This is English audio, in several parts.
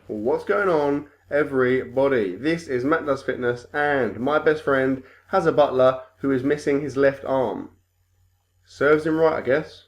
What's going on, everybody? This is Matt Does Fitness, and my best friend has a butler who is missing his left arm. Serves him right, I guess.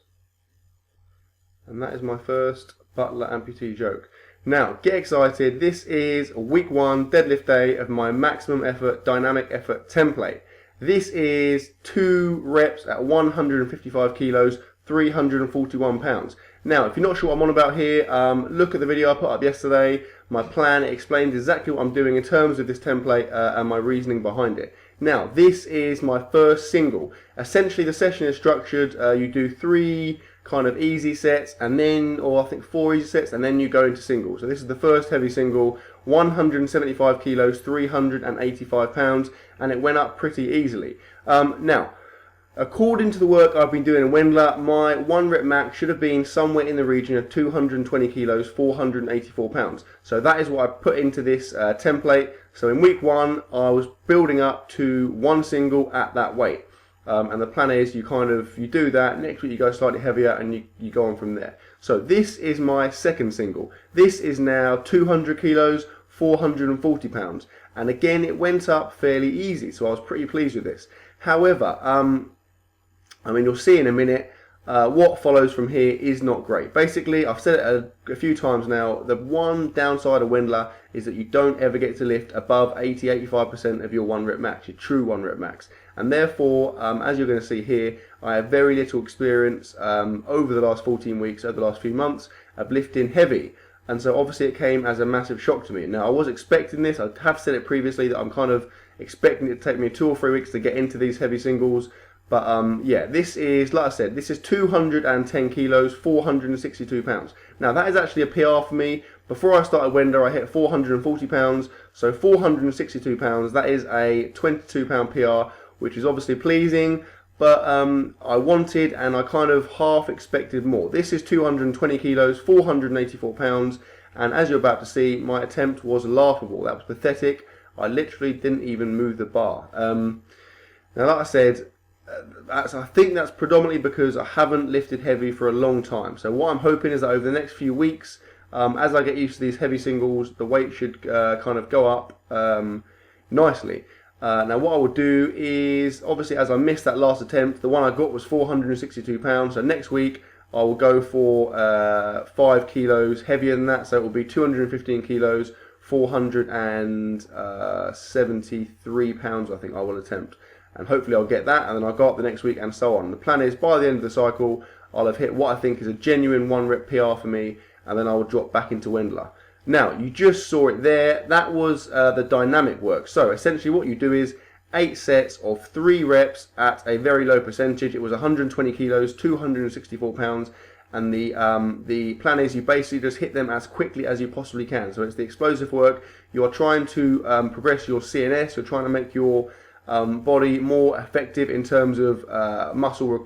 And that is my first butler amputee joke. Now, get excited. This is week 1 deadlift day of my maximum effort dynamic effort template. This is 2 reps at 155 kilos, 341 pounds. Now, if you're not sure what I'm on about here, look at the video I put up yesterday. My plan, it explains exactly what I'm doing in terms of this template and my reasoning behind it. Now, this is my first single. Essentially, the session is structured. You do 3 kind of easy sets, and then, or I think 4 easy sets, and then you go into singles. So this is the first heavy single, 175 kilos, 385 pounds, and it went up pretty easily. Now, according to the work I've been doing in Wendler, my 1 rep max should have been somewhere in the region of 220 kilos, 484 pounds. So that is what I put into this template. So in week 1, I was building up to 1 single at that weight. And the plan is you do that, next week you go slightly heavier, and you go on from there. So this is my second single. This is now 200 kilos, 440 pounds. And again, it went up fairly easy, so I was pretty pleased with this. However, I mean, you'll see in a minute, what follows from here is not great. Basically, I've said it a few times now, the one downside of Wendler is that you don't ever get to lift above 80-85% of your 1 rep max, your true 1 rep max. And therefore, as you're going to see here, I have very little experience over the last 14 weeks, over the last few months, of lifting heavy. And so obviously it came as a massive shock to me. Now, I was expecting this. I have said it previously that I'm kind of expecting it to take me 2 or 3 weeks to get into these heavy singles. But yeah, this is, like I said, this is 210 kilos, 462 pounds. Now, that is actually a PR for me. Before I started Wender, I hit 440 pounds. So 462 pounds, that is a 22 pound PR, which is obviously pleasing. But I wanted, and I kind of half expected more. This is 220 kilos, 484 pounds. And as you're about to see, my attempt was laughable. That was pathetic. I literally didn't even move the bar. Now, like I said, I think that's predominantly because I haven't lifted heavy for a long time. So what I'm hoping is that over the next few weeks, as I get used to these heavy singles, the weight should kind of go up nicely. Now what I will do is, obviously as I missed that last attempt, the one I got was 462 pounds. So next week I will go for 5 kilos heavier than that. So it will be 215 kilos, 473 pounds I think I will attempt. And hopefully I'll get that, and then I'll go up the next week and so on. The plan is by the end of the cycle, I'll have hit what I think is a genuine 1 rep PR for me, and then I will drop back into Wendler. Now, you just saw it there. That was the dynamic work. So essentially what you do is 8 sets of 3 reps at a very low percentage. It was 120 kilos, 264 pounds. And the plan is you basically just hit them as quickly as you possibly can. So it's the explosive work. You are trying to progress your CNS. You're trying to make your body more effective in terms of muscle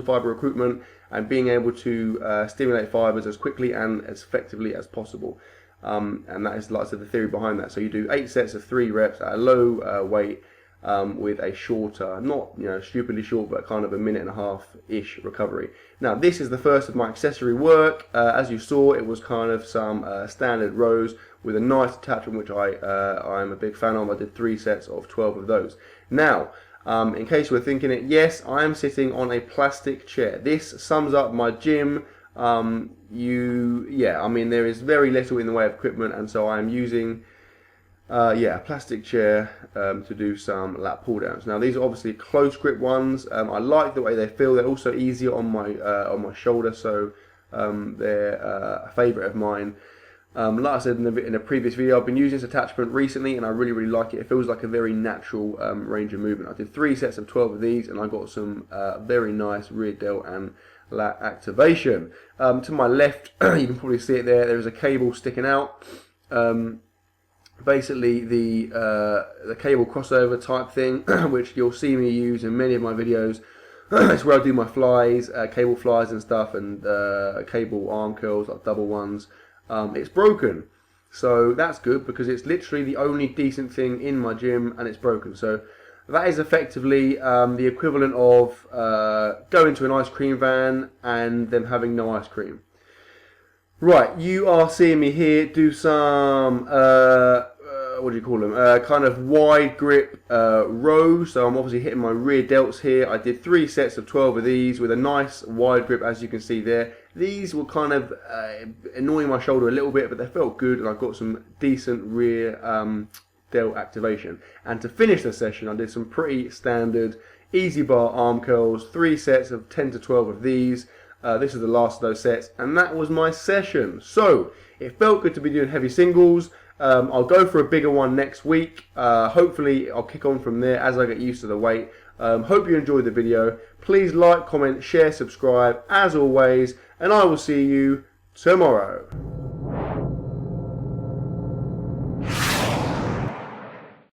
fiber recruitment and being able to stimulate fibers as quickly and as effectively as possible. And that is, like I said, the theory behind that. So you do 8 sets of 3 reps at a low weight with a shorter, not stupidly short, but kind of a 1.5-minute-ish recovery. Now this is the first of my accessory work. As you saw, it was kind of some standard rows with a nice attachment, which I'm a big fan of. I did 3 sets of 12 of those. Now, in case you were thinking it, yes, I am sitting on a plastic chair. This sums up my gym. I mean, there is very little in the way of equipment, and so I am using a plastic chair to do some lat pull downs. Now these are obviously close grip ones. I like the way they feel. They're also easier on my shoulder, so they're a favourite of mine. Like I said in a previous video, I've been using this attachment recently and I really like it. It feels like a very natural range of movement. I did 3 sets of 12 of these and I got some very nice rear delt and lat activation. To my left, you can probably see it there is a cable sticking out. Basically the cable crossover type thing, which you'll see me use in many of my videos. It's where I do my flies, cable flies and stuff, and cable arm curls, like double ones. It's broken, so that's good because it's literally the only decent thing in my gym and it's broken. So that is effectively the equivalent of going to an ice cream van and them having no ice cream. Right, you are seeing me here do some, what do you call them, kind of wide grip rows. So I'm obviously hitting my rear delts here. I did 3 sets of 12 of these with a nice wide grip, as you can see there. These were kind of annoying my shoulder a little bit, but they felt good, and I got some decent rear delt activation. And to finish the session, I did some pretty standard easy bar arm curls, 3 sets of 10 to 12 of these. This is the last of those sets, and that was my session. So it felt good to be doing heavy singles. I'll go for a bigger one next week. Hopefully I'll kick on from there as I get used to the weight. Hope you enjoyed the video. Please like, comment, share, subscribe as always, and I will see you tomorrow.